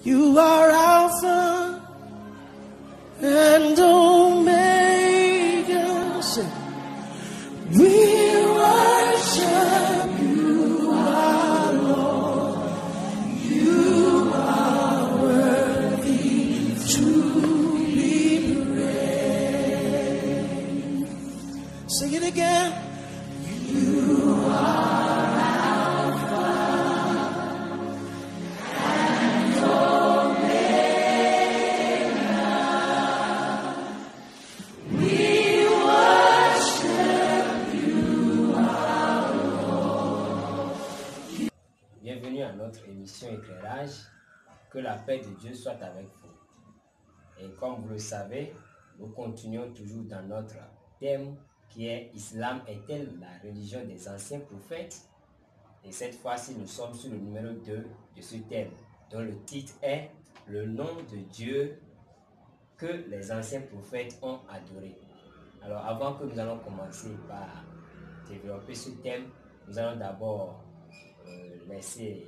You are Alpha and Omega. Say, we worship you, our Lord. You are worthy to be praised. Sing it again. You are Alpha and Omega. We worship you, our Lord. Bienvenue à notre émission Éclairage. Que la paix de Dieu soit avec vous. Et comme vous le savez, nous continuons toujours dans notre thème qui est Islam est-elle la religion des anciens prophètes? Et cette fois-ci, nous sommes sur le numéro 2 de ce thème, dont le titre est le nom de Dieu que les anciens prophètes ont adoré. Alors, avant que nous allons commencer par développer ce thème, nous allons d'abord laisser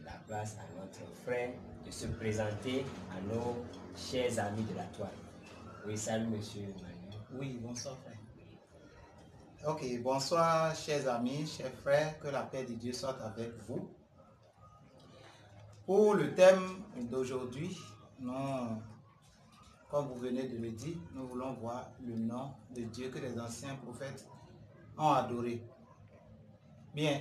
la place à notre frère de se présenter à nos chers amis de la toile. Oui, salut monsieur Emmanuel. Oui, bonsoir frère. Ok, bonsoir chers amis, chers frères, que la paix de Dieu soit avec vous. Pour le thème d'aujourd'hui, comme vous venez de le dire, nous voulons voir le nom de Dieu que les anciens prophètes ont adoré. Bien,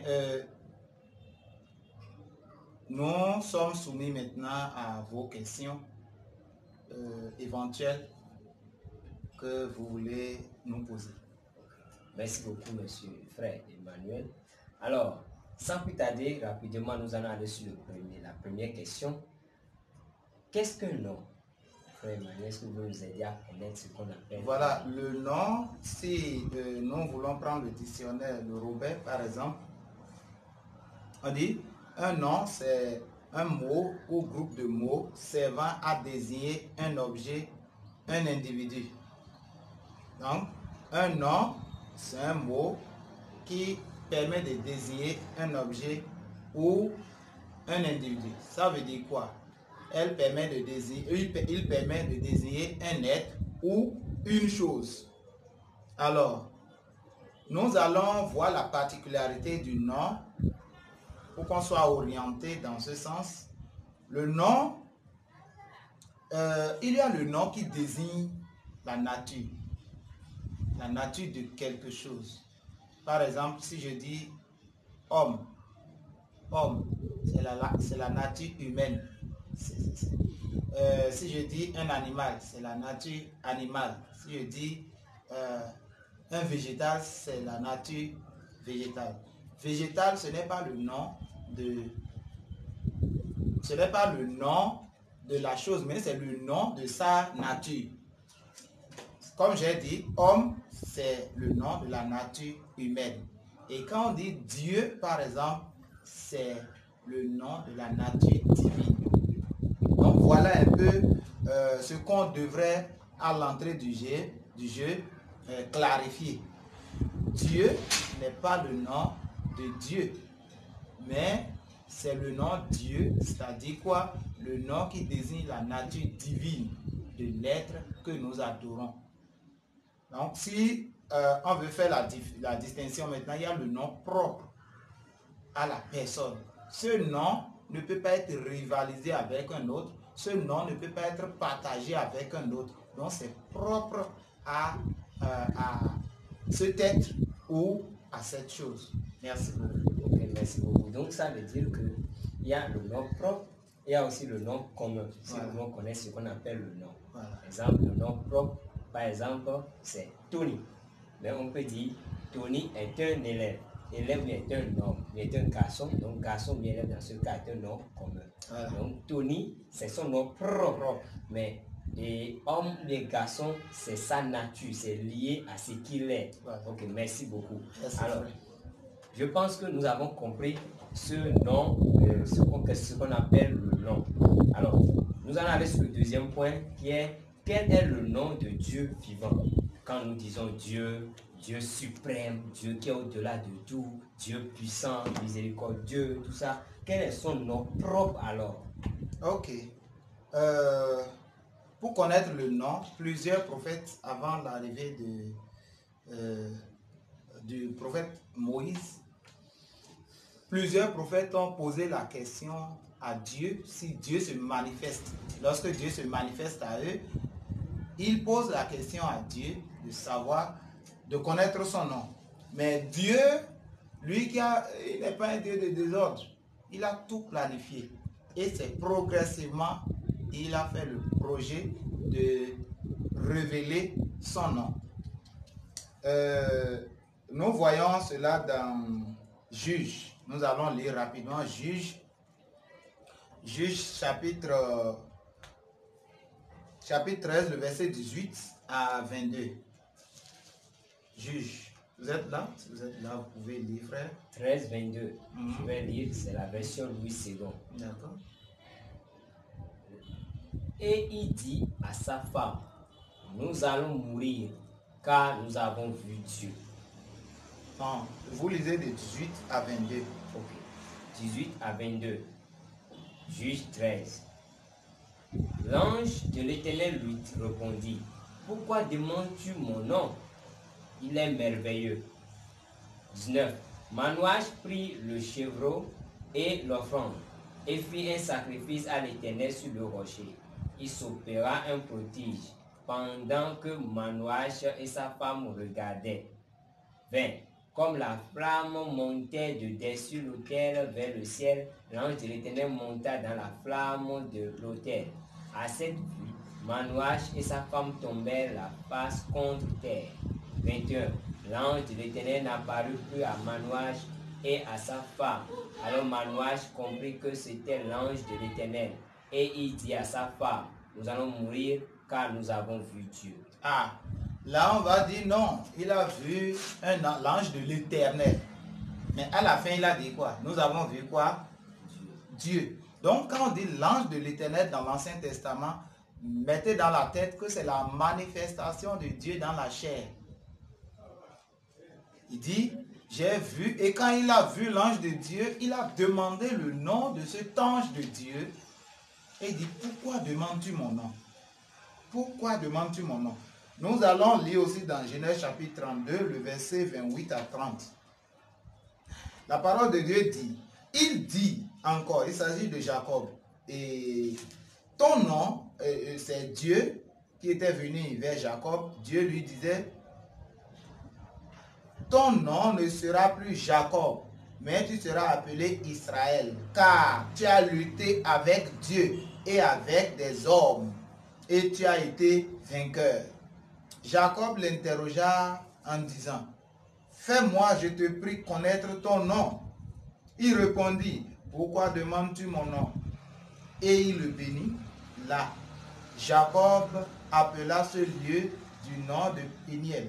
nous sommes soumis maintenant à vos questions éventuelles que vous voulez nous poser. Merci beaucoup, monsieur frère Emmanuel. Alors, sans plus tarder, rapidement, nous allons aller sur la première question. Qu'est-ce qu'un nom? Frère Emmanuel, est-ce que vous nous aider à connaître ce qu'on appelle? Voilà, le nom, si nous voulons prendre le dictionnaire de Robert, par exemple, on dit un nom, c'est un mot ou groupe de mots servant à désigner un objet, un individu. Donc, un nom, c'est un mot qui permet de désigner un objet ou un individu. Ça veut dire quoi? Il permet de désigner un être ou une chose. Alors, nous allons voir la particularité du nom pour qu'on soit orienté dans ce sens. Le nom, il y a le nom qui désigne la nature de quelque chose. Par exemple, si je dis homme, c'est la nature humaine. Si je dis un animal, c'est la nature animale. Si je dis un végétal, c'est la nature végétale. Végétal, ce n'est pas le nom de la chose, mais c'est le nom de sa nature. Comme j'ai dit, homme, c'est le nom de la nature humaine. Et quand on dit Dieu, par exemple, c'est le nom de la nature divine. Donc voilà un peu ce qu'on devrait, à l'entrée du jeu, clarifier. Dieu n'est pas le nom de Dieu, mais c'est le nom Dieu, c'est-à-dire quoi? Le nom qui désigne la nature divine de l'être que nous adorons. Donc si on veut faire la distinction maintenant, il y a le nom propre à la personne. Ce nom ne peut pas être rivalisé avec un autre. Ce nom ne peut pas être partagé avec un autre. Donc c'est propre à cet être ou à cette chose. Merci beaucoup. Ok, merci beaucoup. Donc ça veut dire qu'il y a le nom propre, il y a aussi le nom commun. Si Voilà. vous connaissez ce qu'on appelle le nom. Voilà. Par exemple, le nom propre, par exemple, c'est Tony. Mais on peut dire Tony est un élève. Élève est un homme, il est un garçon. Donc garçon, bien élève dans ce cas est un nom commun. Voilà. Donc Tony, c'est son nom propre. Mais et homme et garçon, c'est sa nature, c'est lié à ce qu'il est. Voilà. Ok, merci beaucoup. Merci, Alors, frère. je pense que nous avons compris ce nom, ce qu'on appelle le nom. Alors, nous allons aller sur le deuxième point qui est quel est le nom de Dieu vivant? Quand nous disons Dieu, Dieu suprême, Dieu qui est au-delà de tout, Dieu puissant, miséricordieux, tout ça, quel est son nom propre alors? Ok. Pour connaître le nom, plusieurs prophètes avant l'arrivée du prophète Moïse, plusieurs prophètes ont posé la question à Dieu si Dieu se manifeste. Lorsque Dieu se manifeste à eux, ils posent la question à Dieu de savoir, de connaître son nom. Mais Dieu, lui il n'est pas un Dieu de désordre. Il a tout planifié. Et c'est progressivement, il a fait le projet de révéler son nom. Nous voyons cela dans Juge. Nous allons lire rapidement Juge chapitre 13, le verset 18 à 22. Juge. Vous êtes là? Si vous êtes là, vous pouvez lire, frère. 13, 22. Je vais lire, c'est la version Louis II. D'accord. Et il dit à sa femme, nous allons mourir, car nous avons vu Dieu. Non, vous lisez de 18 à 22. Ok. 18 à 22. Juge 13. L'ange de l'Éternel lui répondit, pourquoi demandes-tu mon nom? Il est merveilleux. 19. Manoach prit le chevreau et l'offrande et fit un sacrifice à l'Éternel sur le rocher. Il s'opéra un prodige pendant que Manoach et sa femme regardaient. 20. Comme la flamme montait de dessus l'autel vers le ciel, l'ange de l'Éternel monta dans la flamme de l'autel. À cette vue, Manoach et sa femme tombèrent la face contre terre. 21. L'ange de l'Éternel n'apparut plus à Manoach et à sa femme. Alors Manoach comprit que c'était l'ange de l'Éternel. Et il dit à sa femme, nous allons mourir car nous avons vu Dieu. Ah, là on va dire non, il a vu l'ange de l'Éternel. Mais à la fin, il a dit quoi? Nous avons vu quoi? Dieu. Donc quand on dit l'ange de l'Éternel dans l'Ancien Testament, mettez dans la tête que c'est la manifestation de Dieu dans la chair. Il dit, j'ai vu, et quand il a vu l'ange de Dieu, il a demandé le nom de cet ange de Dieu. Et il dit, pourquoi demandes-tu mon nom? Pourquoi demandes-tu mon nom? Nous allons lire aussi dans Genèse chapitre 32, le verset 28 à 30. La parole de Dieu dit, il dit encore, il s'agit de Jacob, et ton nom, c'est Dieu qui était venu vers Jacob. Dieu lui disait, ton nom ne sera plus Jacob, mais tu seras appelé Israël, car tu as lutté avec Dieu et avec des hommes, et tu as été vainqueur. Jacob l'interrogea en disant, fais-moi, je te prie, connaître ton nom. Il répondit, pourquoi demandes-tu mon nom? Et il le bénit là. Jacob appela ce lieu du nom de Péniel,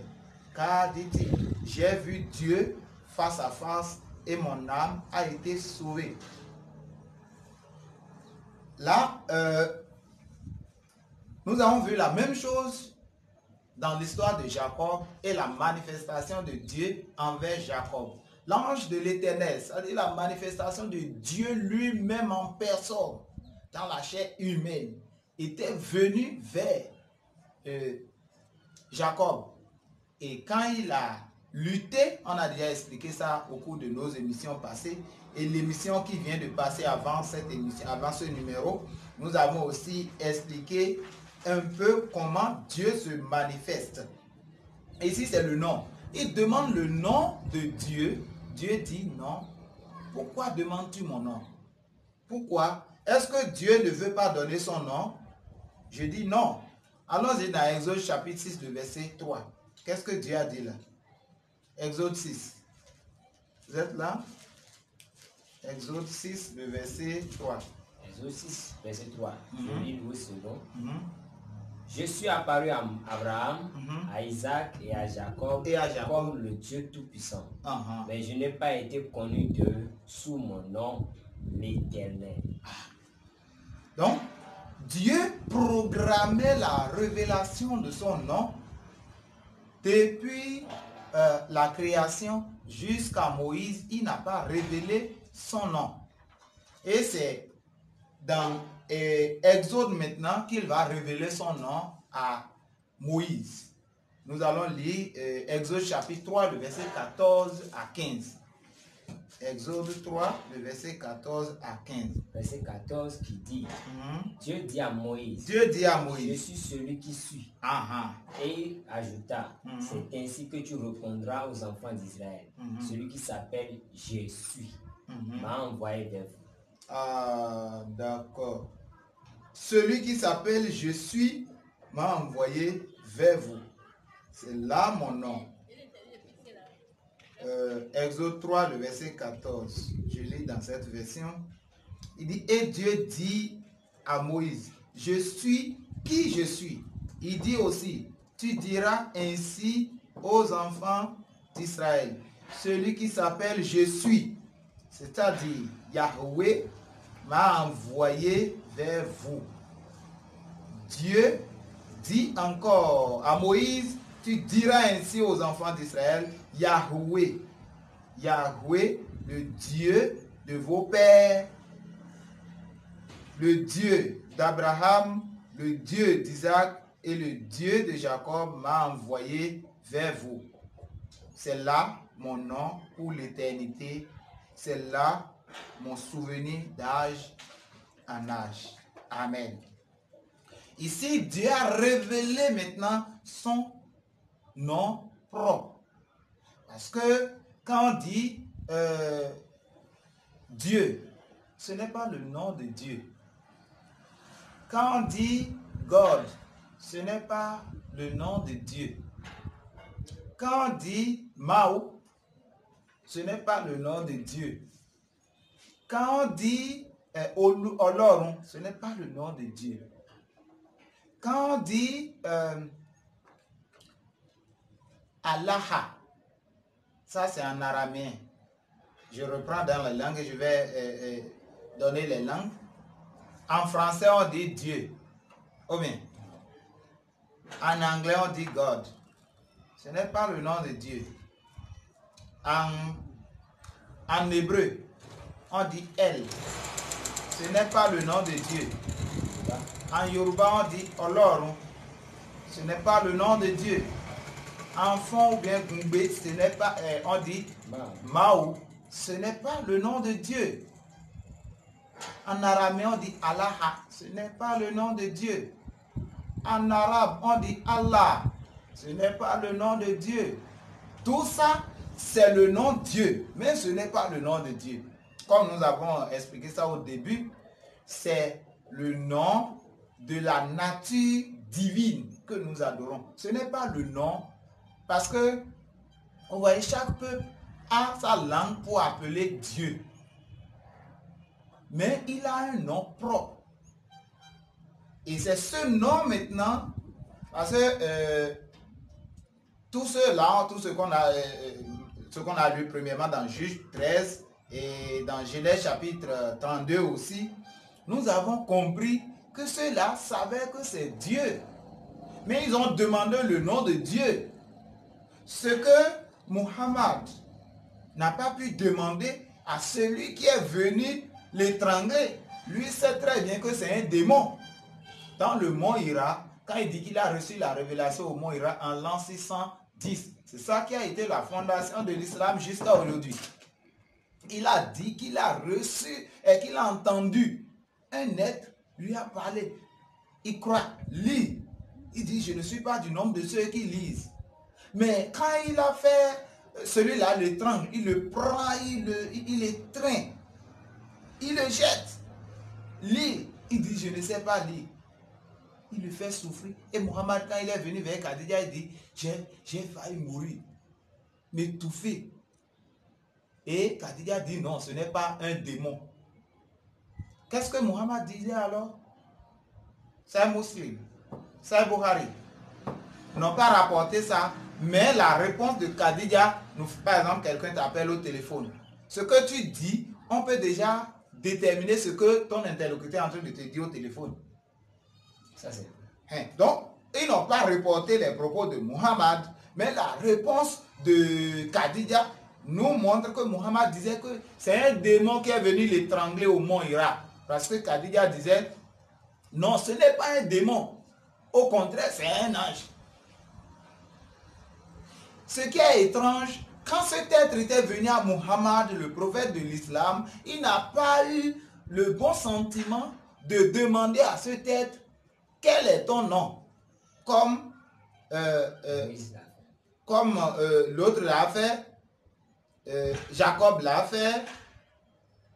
car, dit-il, j'ai vu Dieu face à face et mon âme a été sauvée. Là, nous avons vu la même chose dans l'histoire de Jacob et la manifestation de Dieu envers Jacob. L'ange de l'Éternel, c'est-à-dire la manifestation de Dieu lui-même en personne, dans la chair humaine, était venu vers Jacob. Et quand il a lutté, on a déjà expliqué ça au cours de nos émissions passées, et l'émission qui vient de passer avant cette émission, avant ce numéro, nous avons aussi expliqué un peu comment Dieu se manifeste. Et ici, c'est le nom. Il demande le nom de Dieu. Dieu dit non. Pourquoi demandes-tu mon nom? Pourquoi? Est-ce que Dieu ne veut pas donner son nom? Je dis non. Allons-y dans Exode chapitre 6, le verset 3. Qu'est-ce que Dieu a dit là? Exode 6. Vous êtes là? Exode 6, le verset 3. Exode 6, verset 3. Je lis Louis II. Je suis apparu à Abraham, à Isaac et à Jacob, comme le Dieu Tout-Puissant. Mais je n'ai pas été connu d'eux sous mon nom, l'Éternel. Donc, Dieu programmait la révélation de son nom depuis la création jusqu'à Moïse. Il n'a pas révélé son nom. Et c'est dans Exode maintenant qu'il va révéler son nom à Moïse. Nous allons lire Exode chapitre 3, le verset 14 à 15. Exode 3, le verset 14 à 15. Verset 14 qui dit, Dieu dit à Moïse, Dieu dit à je Moïse, suis celui qui suis. ah, Et ajouta, c'est ainsi que tu répondras aux enfants d'Israëel. Celui qui s'appelle Je suis m'a envoyé vers vous. ah, d'accord. Celui qui s'appelle Je suis m'a envoyé vers vous. C'est là mon nom. Exode 3, le verset 14. Je lis dans cette version. Il dit, et Dieu dit à Moïse, je suis qui je suis. Il dit aussi, tu diras ainsi aux enfants d'Israël, celui qui s'appelle je suis, c'est-à-dire Yahweh m'a envoyé vers vous. Dieu dit encore à Moïse, tu diras ainsi aux enfants d'Israël, Yahweh, Yahweh, le Dieu de vos pères, le Dieu d'Abraham, le Dieu d'Isaac et le Dieu de Jacob m'a envoyé vers vous. C'est là mon nom pour l'éternité, c'est là mon souvenir d'âge en âge. Amen. Ici, Dieu a révélé maintenant son nom propre. Parce que quand on dit Dieu, ce n'est pas le nom de Dieu. Quand on dit God, ce n'est pas le nom de Dieu. Quand on dit Mao, ce n'est pas le nom de Dieu. Quand on dit Olorun, ce n'est pas le nom de Dieu. Quand on dit Allah, ça c'est en araméen. Je reprends dans la langue et je vais donner les langues. En français, on dit Dieu. Oh bien. En anglais, on dit God. Ce n'est pas le nom de Dieu. En hébreu, on dit El. Ce n'est pas le nom de Dieu. En Yoruba, on dit Olorun. Ce n'est pas le nom de Dieu. En fond ou bien Gungbe, ce n'est pas, on dit Mao. Ce n'est pas le nom de Dieu. En araméen, on dit Allah. Ce n'est pas le nom de Dieu. En arabe, on dit Allah. Ce n'est pas le nom de Dieu. Tout ça, c'est le nom de Dieu, mais ce n'est pas le nom de Dieu. Comme nous avons expliqué ça au début, c'est le nom de la nature divine que nous adorons. Ce n'est pas le nom, parce que, vous voyez, chaque peuple a sa langue pour appeler Dieu. Mais il a un nom propre. Et c'est ce nom maintenant, parce que tout ce qu'on a lu premièrement dans Juge 13 et dans Genèse chapitre 32 aussi, nous avons compris que ceux-là savaient que c'est Dieu. Mais ils ont demandé le nom de Dieu. Ce que Muhammad n'a pas pu demander à celui qui est venu l'étrangler. Lui sait très bien que c'est un démon. Dans le mont Hira, quand il dit qu'il a reçu la révélation au mont Hira en l'an 610, c'est ça qui a été la fondation de l'islam jusqu'à aujourd'hui. Il a dit qu'il a reçu et qu'il a entendu un être lui a parlé. Il croit, lit. Il dit, je ne suis pas du nombre de ceux qui lisent. Mais quand il a fait celui-là, l'étrangle, il le prend, il l'étreint, il le jette. Lit. Il dit, je ne sais pas lire. Il le fait souffrir. Et Muhammad, quand il est venu vers Khadija, il dit, j'ai failli mourir, m'étouffer. Et Khadija dit, non, ce n'est pas un démon. Qu'est-ce que Muhammad disait alors? C'est Muslim, c'est Bukhari. Ils n'ont pas rapporté ça, mais la réponse de Khadija, par exemple, quelqu'un t'appelle au téléphone. Ce que tu dis, on peut déjà déterminer ce que ton interlocuteur est en train de te dire au téléphone. Ça c'est. Donc, ils n'ont pas reporté les propos de Muhammad, mais la réponse de Khadija nous montre que Muhammad disait que c'est un démon qui est venu l'étrangler au mont Hira. Parce que Khadija disait, Non, ce n'est pas un démon. Au contraire, c'est un ange. Ce qui est étrange, quand cet être était venu à Muhammad, le prophète de l'islam, il n'a pas eu le bon sentiment de demander à cet être quel est ton nom, comme l'autre l'a fait, Jacob l'a fait,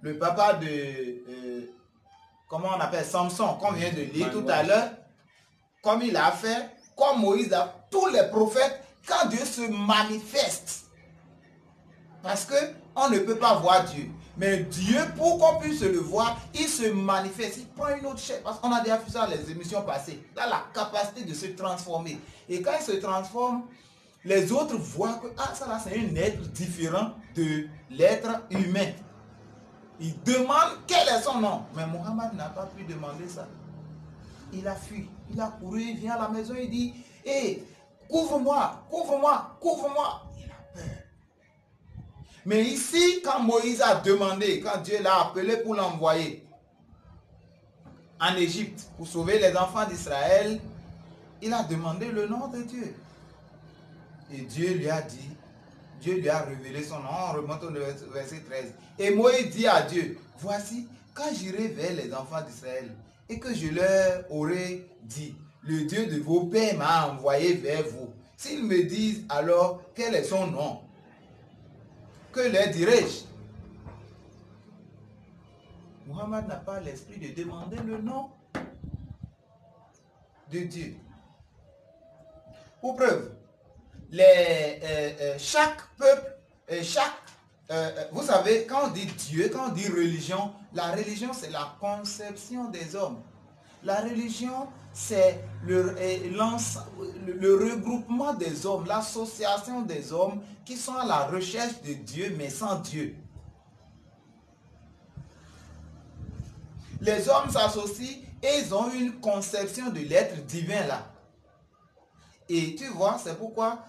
le papa de comment on appelle Samson, qu'on vient de lire tout à l'heure, comme il a fait, comme Moïse a, tous les prophètes, quand Dieu se manifeste, parce qu'on ne peut pas voir Dieu, mais Dieu, pour qu'on puisse le voir, il se manifeste, il prend une autre chair, parce qu'on a déjà vu ça dans les émissions passées, il a la capacité de se transformer, et quand il se transforme, les autres voient que ça là c'est un être différent de l'être humain. Il demande quel est son nom, mais Mohammed n'a pas pu demander ça. Il a fui, il a couru, il vient à la maison, il dit, hé, couvre-moi, couvre-moi, couvre-moi. Il a peur. Mais ici, quand Moïse a demandé, quand Dieu l'a appelé pour l'envoyer en Égypte, pour sauver les enfants d'Israël, il a demandé le nom de Dieu. Et Dieu lui a dit, Dieu lui a révélé son nom. On remonte au verset 13. Et Moïse dit à Dieu, voici, quand j'irai vers les enfants d'Israël, et que je leur aurai dit, le Dieu de vos pères m'a envoyé vers vous. S'ils me disent alors quel est son nom, que leur dirai-je? Muhammad n'a pas l'esprit de demander le nom de Dieu. Pour preuve, chaque peuple, vous savez, quand on dit Dieu, quand on dit religion, la religion c'est la conception des hommes. La religion c'est le regroupement des hommes, l'association des hommes qui sont à la recherche de Dieu mais sans Dieu. Les hommes s'associent et ils ont une conception de l'être divin là. Et tu vois, c'est pourquoi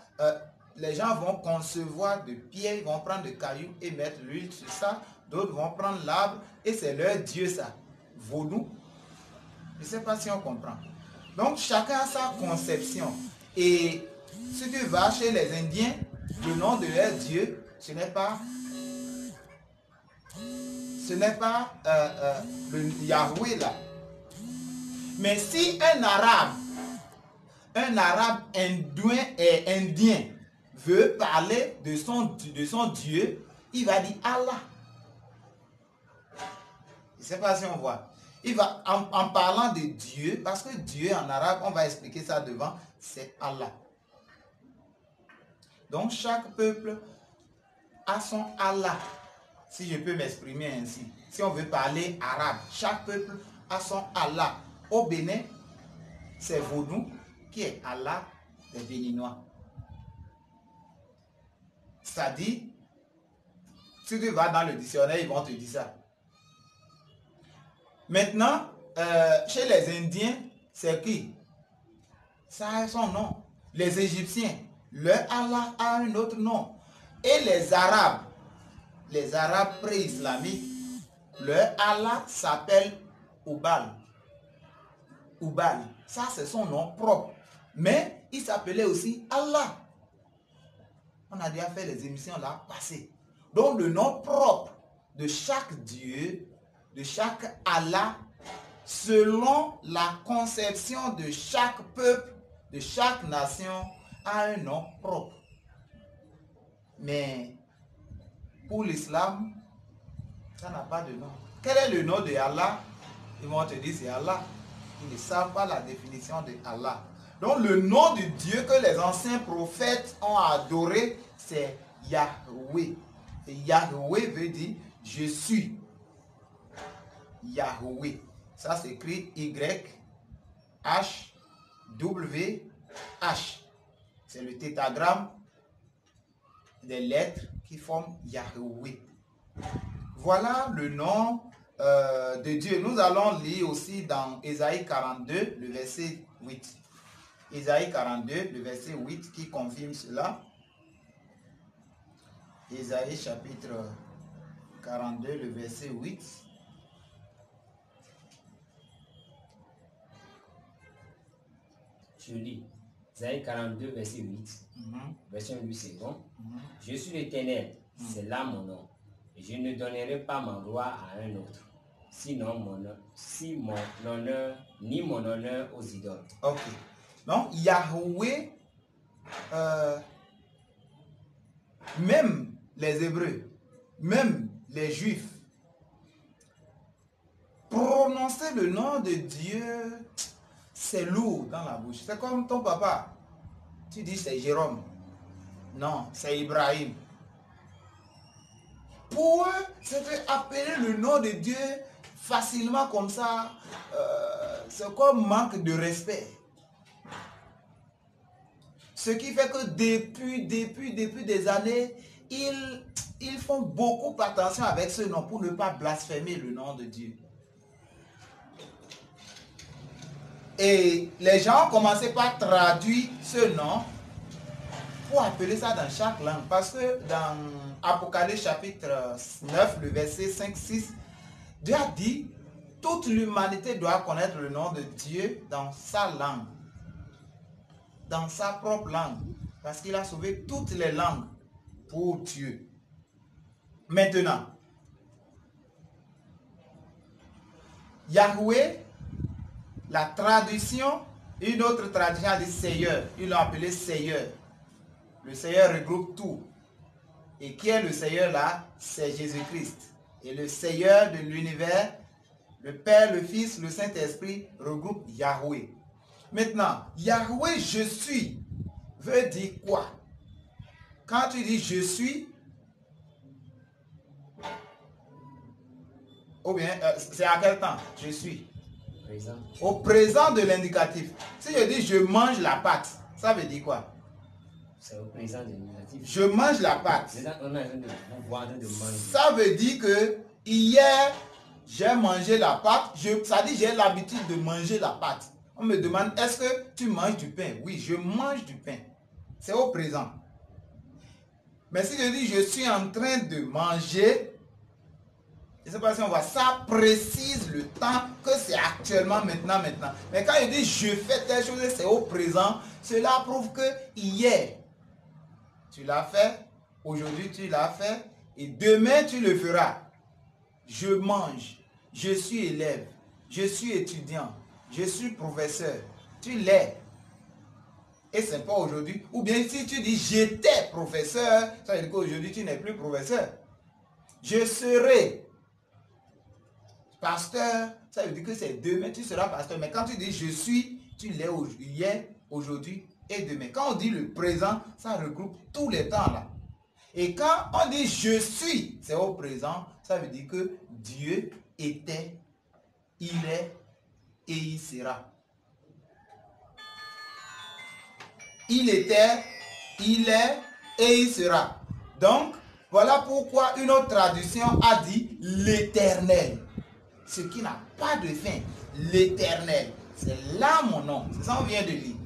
les gens vont concevoir de pierres, ils vont prendre des cailloux et mettre l'huile sur ça. D'autres vont prendre l'arbre et c'est leur Dieu ça. Vaudou. Je ne sais pas si on comprend. Donc chacun a sa conception. Et si tu vas chez les Indiens, le nom de leur Dieu, ce n'est pas le Yahweh là. Mais si un arabe indien veut parler de son Dieu, il va dire Allah. Je ne sais pas si on voit. Il va, en parlant de Dieu, parce que Dieu en arabe, on va expliquer ça devant, c'est Allah. Donc chaque peuple a son Allah, si je peux m'exprimer ainsi. Si on veut parler arabe, chaque peuple a son Allah. Au Bénin, c'est Vaudou qui est Allah des Béninois. C'est-à-dire, si tu vas dans le dictionnaire, ils vont te dire ça. Maintenant, chez les Indiens, c'est qui? Ça a son nom. Les Égyptiens, leur Allah a un autre nom. Et les Arabes pré-islamiques, leur Allah s'appelle Oubal. Oubal, ça c'est son nom propre. Mais il s'appelait aussi Allah. On a déjà fait les émissions là passées. Donc le nom propre de chaque Dieu, de chaque Allah, selon la conception de chaque peuple, de chaque nation, a un nom propre. Mais pour l'islam, ça n'a pas de nom. Quel est le nom de Allah? Ils vont te dire c'est Allah. Ils ne savent pas la définition de Allah. Donc le nom de Dieu que les anciens prophètes ont adoré, c'est Yahweh. Et Yahweh veut dire je suis. Yahweh. Ça s'écrit Y-H-W-H. C'est le tétragramme des lettres qui forment Yahweh. Voilà le nom de Dieu. Nous allons lire aussi dans Ésaïe 42, le verset 8. Ésaïe 42, le verset 8 qui confirme cela. Ésaïe chapitre 42, le verset 8. Je lis. Isaïe 42, verset 8. Version 8 secondes. Je suis l'Éternel, c'est là mon nom. Et je ne donnerai pas ma gloire à un autre. Sinon mon honneur, ni mon honneur aux idoles. Ok. Donc, Yahweh, même les Hébreux, même les Juifs, prononcer le nom de Dieu, c'est lourd dans la bouche. C'est comme ton papa. Tu dis c'est Jérôme. Non, c'est Ibrahim. Pour eux, c'était appeler le nom de Dieu facilement comme ça. C'est comme manque de respect. Ce qui fait que depuis des années, ils font beaucoup attention avec ce nom pour ne pas blasphémer le nom de Dieu. Et les gens ont commencé par traduire ce nom pour appeler ça dans chaque langue. Parce que dans Apocalypse chapitre 9, le verset 5-6, Dieu a dit, toute l'humanité doit connaître le nom de Dieu dans sa langue. Dans sa propre langue. Parce qu'il a sauvé toutes les langues pour Dieu. Maintenant, Yahweh, la traduction, une autre traduction a dit Seigneur. Ils l'ont appelé Seigneur. Le Seigneur regroupe tout. Et qui est le Seigneur là? C'est Jésus-Christ. Et le Seigneur de l'univers, le Père, le Fils, le Saint-Esprit regroupe Yahweh. Maintenant, Yahweh, je suis, veut dire quoi? Quand tu dis je suis, ou bien, c'est à quel temps? Je suis. Présent. Au présent de l'indicatif. Si je dis je mange la pâte, ça veut dire quoi? C'est au présent de l'indicatif. Je mange la pâte. On est en train de voir, de manger. Ça veut dire que hier, j'ai mangé la pâte. Ça dit j'ai l'habitude de manger la pâte. On me demande, est-ce que tu manges du pain? Oui, je mange du pain. C'est au présent. Mais si je dis, je suis en train de manger, je ne sais pas si on voit, ça précise le temps que c'est actuellement, maintenant. Mais quand je dis, je fais telle chose, c'est au présent, cela prouve que hier, tu l'as fait, aujourd'hui, tu l'as fait, et demain, tu le feras. Je mange, je suis élève, je suis étudiant. Je suis professeur. Tu l'es. Et c'est pas aujourd'hui. Ou bien si tu dis j'étais professeur, ça veut dire qu'aujourd'hui tu n'es plus professeur. Je serai pasteur, ça veut dire que c'est demain tu seras pasteur. Mais quand tu dis je suis, tu l'es hier, aujourd'hui et demain. Quand on dit le présent, ça regroupe tous les temps là. Et quand on dit je suis, c'est au présent, ça veut dire que Dieu était, il est, et il sera. Il était, il est et il sera. Donc, voilà pourquoi une autre traduction a dit l'Éternel. Ce qui n'a pas de fin. L'Éternel. C'est là mon nom. C'est ça qu'on vient de lire.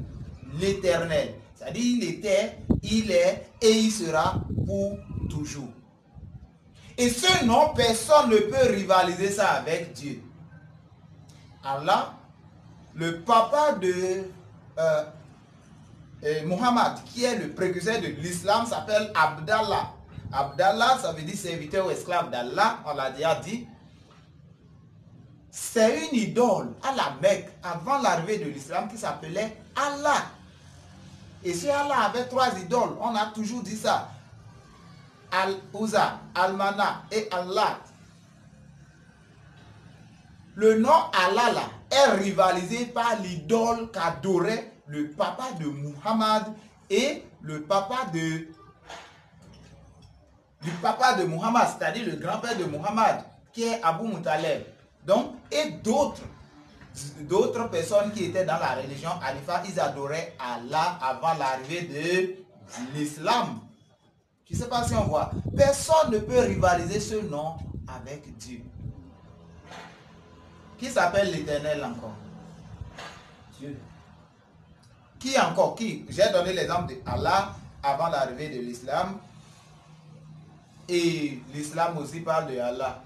L'Éternel. C'est-à-dire il était, il est et il sera pour toujours. Et ce nom, personne ne peut rivaliser ça avec Dieu. Allah, le papa de Muhammad, qui est le précurseur de l'islam, s'appelle Abdallah. Abdallah, ça veut dire serviteur ou esclave d'Allah, on l'a déjà dit. C'est une idole à la Mecque, avant l'arrivée de l'islam, qui s'appelait Allah. Et si Allah avait 3 idoles, on a toujours dit ça. Al-Uzza, Al-Mana et Allah. Le nom Allah là, est rivalisé par l'idole qu'adorait le papa de Muhammad et le papa de Muhammad, c'est-à-dire le grand-père de Muhammad, qui est Abu Muttalib. Donc, et d'autres personnes qui étaient dans la religion Hanifa, ils adoraient Allah avant l'arrivée de l'islam. Je ne sais pas si on voit. Personne ne peut rivaliser ce nom avec Dieu. Qui s'appelle l'Éternel encore? Dieu. Qui encore? Qui? J'ai donné l'exemple de Allah avant l'arrivée de l'islam. Et l'islam aussi parle de Allah.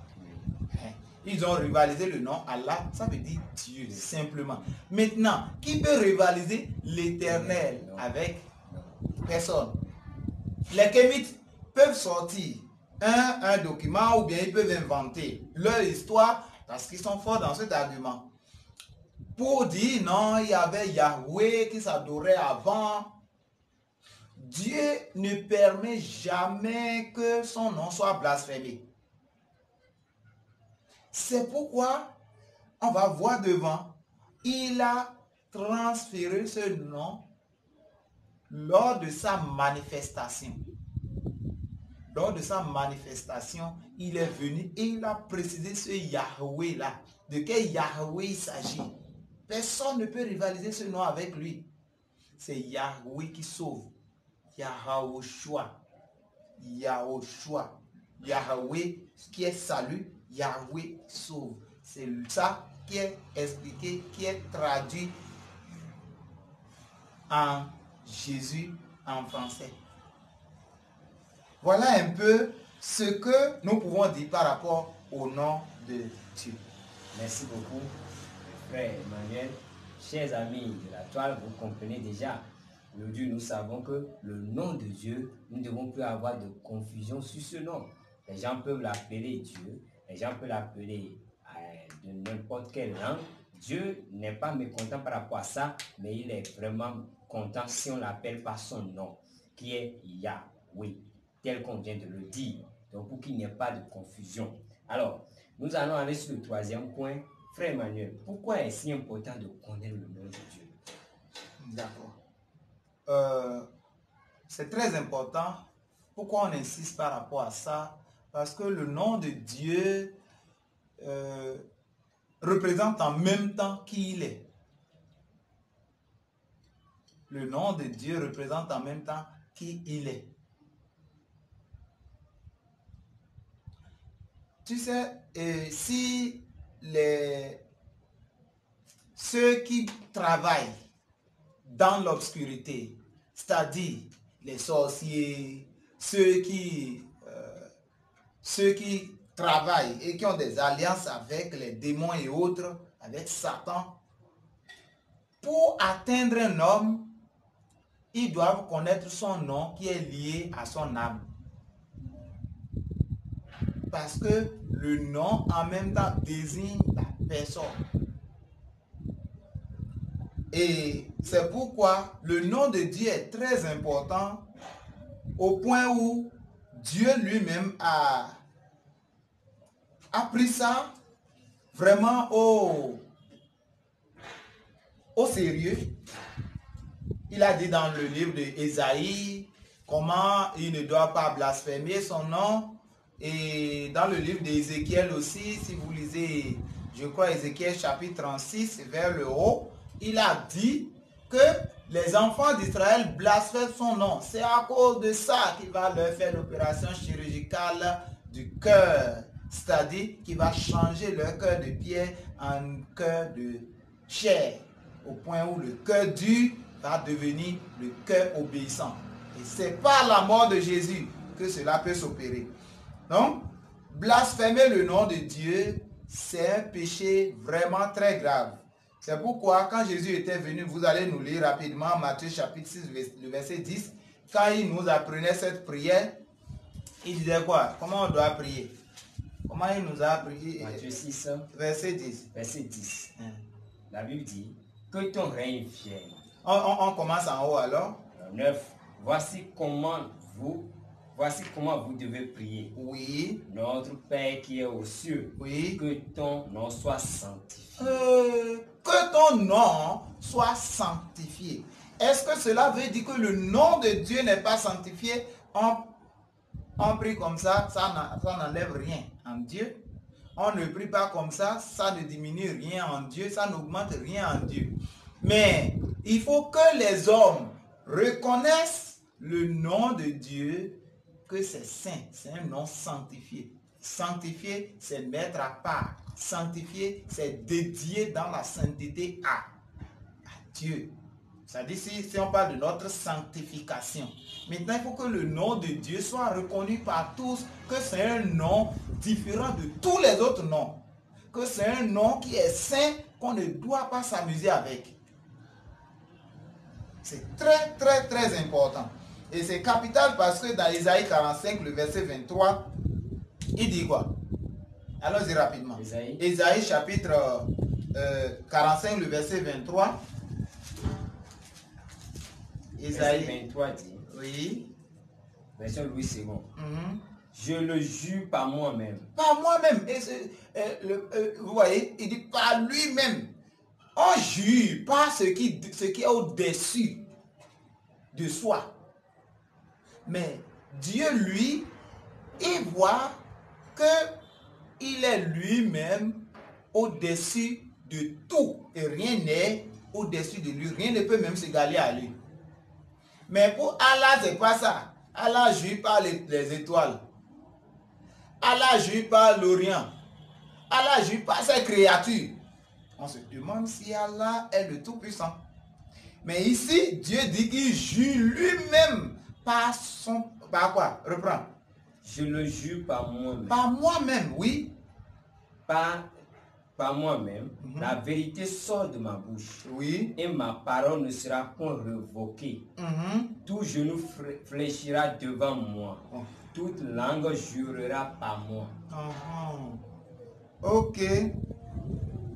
Ils ont rivalisé le nom Allah, ça veut dire Dieu, simplement. Maintenant, qui peut rivaliser l'Éternel avec personne? Les kémites peuvent sortir un document ou bien ils peuvent inventer leur histoire parce qu'ils sont forts dans cet argument. Pour dire non, il y avait Yahweh qui s'adorait avant. Dieu ne permet jamais que son nom soit blasphémé. C'est pourquoi on va voir devant, il a transféré ce nom lors de sa manifestation. Lors de sa manifestation, il est venu et il a précisé ce Yahweh-là. De quel Yahweh il s'agit? Personne ne peut rivaliser ce nom avec lui. C'est Yahweh qui sauve. Yahaoshua. Yahoshua. Yahweh qui est salut. Yahweh sauve. C'est ça qui est expliqué, qui est traduit en Jésus en français. Voilà un peu ce que nous pouvons dire par rapport au nom de Dieu. Merci beaucoup, frère Emmanuel. Chers amis de la toile, vous comprenez déjà. Aujourd'hui, nous savons que le nom de Dieu, nous ne devons plus avoir de confusion sur ce nom. Les gens peuvent l'appeler Dieu, les gens peuvent l'appeler de n'importe quelle langue. Dieu n'est pas mécontent par rapport à ça, mais il est vraiment content si on l'appelle par son nom, qui est Yahweh, tel qu'on vient de le dire. Donc, pour qu'il n'y ait pas de confusion. Alors, nous allons aller sur le troisième point. Frère Emmanuel, pourquoi est-ce si important de connaître le nom de Dieu? D'accord. C'est très important. Pourquoi on insiste par rapport à ça? Parce que le nom de Dieu représente en même temps qui il est. Le nom de Dieu représente en même temps qui il est. Tu sais, si ceux qui travaillent dans l'obscurité, c'est-à-dire les sorciers, ceux qui travaillent et qui ont des alliances avec les démons et autres, avec Satan, pour atteindre un homme, ils doivent connaître son nom qui est lié à son âme. Parce que le nom en même temps désigne la personne. Et c'est pourquoi le nom de Dieu est très important au point où Dieu lui-même a pris ça vraiment au sérieux. Il a dit dans le livre d'Ésaïe comment il ne doit pas blasphémer son nom. Et dans le livre d'Ézéchiel aussi, si vous lisez, je crois, Ézéchiel chapitre 36, vers le haut, il a dit que les enfants d'Israël blasphèment son nom. C'est à cause de ça qu'il va leur faire l'opération chirurgicale du cœur. C'est-à-dire qu'il va changer leur cœur de pierre en cœur de chair. Au point où le cœur dur va devenir le cœur obéissant. Et c'est par la mort de Jésus que cela peut s'opérer. Donc, blasphémer le nom de Dieu, c'est un péché vraiment très grave. C'est pourquoi, quand Jésus était venu, vous allez nous lire rapidement Matthieu chapitre 6, le verset 10, quand il nous apprenait cette prière, il disait quoi? Comment on doit prier? Comment il nous a appris? Matthieu 6, verset 10. Verset 10. La Bible dit que ton règne vienne. On commence en haut alors. 9. Voici comment vous devez prier. Oui. Notre Père qui est aux cieux. Oui. Que ton nom soit sanctifié. Que ton nom soit sanctifié. Est-ce que cela veut dire que le nom de Dieu n'est pas sanctifié? On prie comme ça n'enlève rien en Dieu. On ne prie pas comme ça ne diminue rien en Dieu, ça n'augmente rien en Dieu. Mais il faut que les hommes reconnaissent le nom de Dieu, que c'est saint, c'est un nom sanctifié. Sanctifié, c'est mettre à part. Sanctifié, c'est dédié dans la sainteté à Dieu. C'est-à-dire si on parle de notre sanctification. Maintenant, il faut que le nom de Dieu soit reconnu par tous, que c'est un nom différent de tous les autres noms. que c'est un nom qui est saint, qu'on ne doit pas s'amuser avec. C'est très, très, très important. Et c'est capital parce que dans Isaïe 45, le verset 23, il dit quoi? Allons-y rapidement. Isaïe chapitre 45, le verset 23. Isaïe 23 dit, oui. version Louis II. Je le jure par moi-même. Par moi-même. Vous voyez, il dit par lui-même. On jure par ce qui est au-dessus de soi. Mais Dieu, lui, il voit qu'il est lui-même au-dessus de tout. Et rien n'est au-dessus de lui. Rien ne peut même s'égaler à lui. Mais pour Allah, c'est pas ça. Allah jure par les étoiles. Allah jure par l'Orient. Allah jure par ses créatures. On se demande si Allah est le Tout-Puissant. Mais ici, Dieu dit qu'il jure lui-même par son... Par quoi? Reprends. Je le jure par moi-même. Par moi-même, oui. Par moi-même, la vérité sort de ma bouche. Oui. Et ma parole ne sera point révoquée. Tout genou fléchira devant moi. Toute langue jurera par moi. Ok.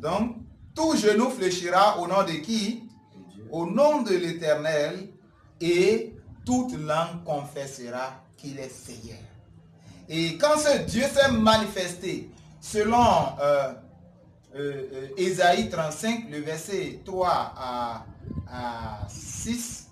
Donc, tout genou fléchira au nom de qui? Au nom de l'Éternel. Et toute langue confessera qu'il est Seigneur. Et quand ce Dieu s'est manifesté, selon Ésaïe 35, le verset 3 à 6,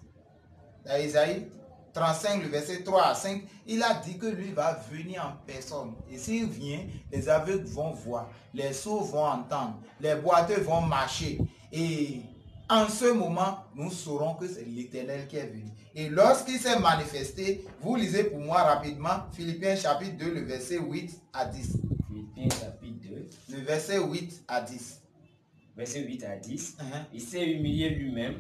Ésaïe 35, le verset 3 à 5, il a dit que lui va venir en personne. Et s'il vient, les aveugles vont voir, les sourds vont entendre, les boiteux vont marcher. Et en ce moment, nous saurons que c'est l'Éternel qui est venu. Et lorsqu'il s'est manifesté, vous lisez pour moi rapidement Philippiens chapitre 2, le verset 8 à 10. Philippiens chapitre 2. Le verset 8 à 10. Verset 8 à 10. Il s'est humilié lui-même.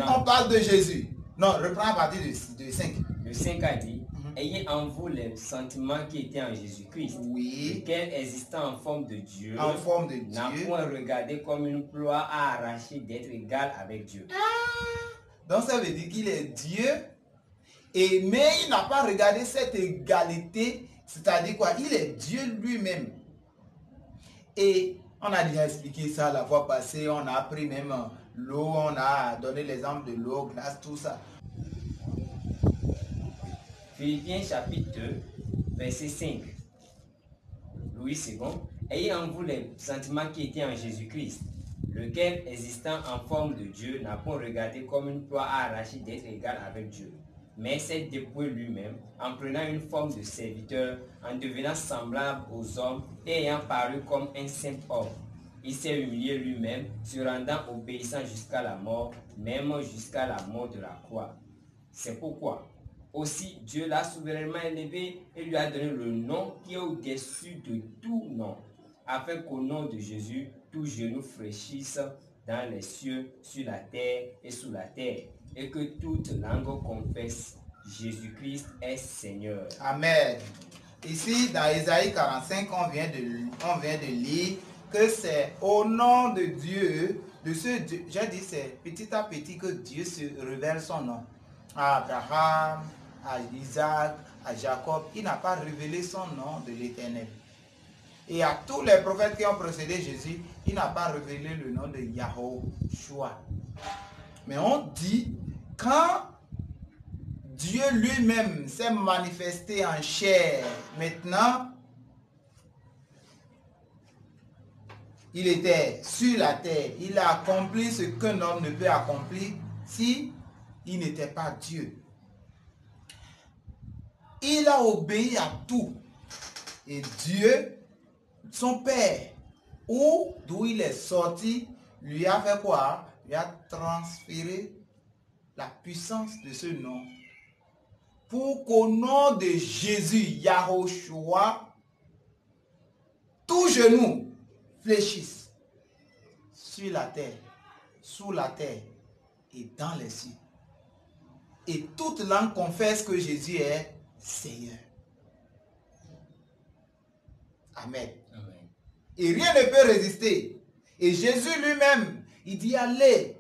On parle de Jésus. Non, reprends à partir de 5. Le 5 a dit, ayez en vous les sentiments qui étaient en Jésus-Christ, lequel existant en forme de Dieu, n'a point regardé comme une proie à arracher d'être égal avec Dieu. Donc ça veut dire qu'il est Dieu, mais il n'a pas regardé cette égalité, c'est-à-dire quoi? Il est Dieu lui-même. Et on a déjà expliqué ça la fois passée, on a appris même l'eau, on a donné l'exemple de l'eau, glace, tout ça. Philippiens chapitre 2, verset 5. Louis II. Ayez en vous les sentiments qui étaient en Jésus-Christ, lequel, existant en forme de Dieu, n'a point regardé comme une proie à arracher d'être égal avec Dieu, mais s'est dépouillé lui-même, en prenant une forme de serviteur, en devenant semblable aux hommes et ayant paru comme un saint homme. Il s'est humilié lui-même, se rendant obéissant jusqu'à la mort, même jusqu'à la mort de la croix. C'est pourquoi aussi Dieu l'a souverainement élevé et lui a donné le nom qui est au-dessus de tout nom, afin qu'au nom de Jésus, tout genou fléchisse dans les cieux, sur la terre et sous la terre, et que toute langue confesse Jésus-Christ est Seigneur. Amen. Ici, dans Ésaïe 45, on vient de lire que c'est au nom de Dieu, de ce Dieu, j'ai dit c'est petit à petit que Dieu se révèle son nom. À Abraham, à Isaac, à Jacob, il n'a pas révélé son nom de l'Éternel. Et à tous les prophètes qui ont précédé Jésus, il n'a pas révélé le nom de Yahushua. Mais on dit, quand Dieu lui-même s'est manifesté en chair, maintenant, il était sur la terre. Il a accompli ce qu'un homme ne peut accomplir si il n'était pas Dieu. Il a obéi à tout. Et Dieu, son Père, d'où il est sorti, lui a fait quoi? Lui a transféré la puissance de ce nom. Pour qu'au nom de Jésus, Yahushua, tout genou fléchisse sur la terre, sous la terre et dans les cieux. Et toute langue confesse que Jésus est Seigneur. Amen. Amen. Et rien ne peut résister. Et Jésus lui-même, il dit allez.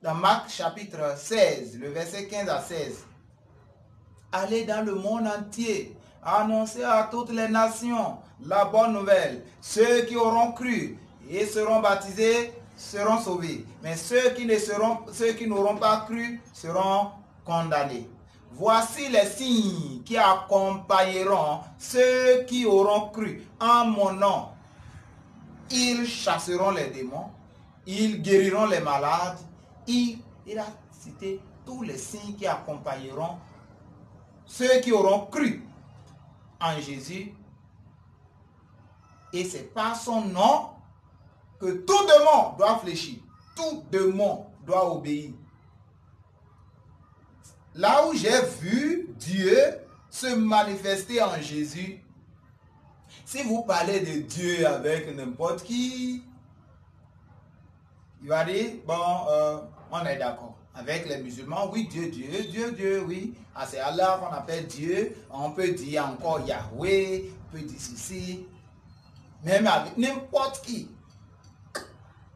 Dans Marc chapitre 16, le verset 15 à 16. Allez dans le monde entier, annoncer à toutes les nations la bonne nouvelle. Ceux qui auront cru et seront baptisés seront sauvés. Mais ceux qui n'auront pas cru seront condamnés. Voici les signes qui accompagneront ceux qui auront cru en mon nom. Ils chasseront les démons, ils guériront les malades. Il a cité tous les signes qui accompagneront ceux qui auront cru en Jésus. Et c'est par son nom que tout démon doit fléchir, tout démon doit obéir. Là où j'ai vu Dieu se manifester en Jésus, si vous parlez de Dieu avec n'importe qui, il va dire, bon, on est d'accord. Avec les musulmans, oui, Dieu, oui. Ah, c'est Allah qu'on appelle Dieu. On peut dire encore Yahweh, on peut dire ceci. Même avec n'importe qui.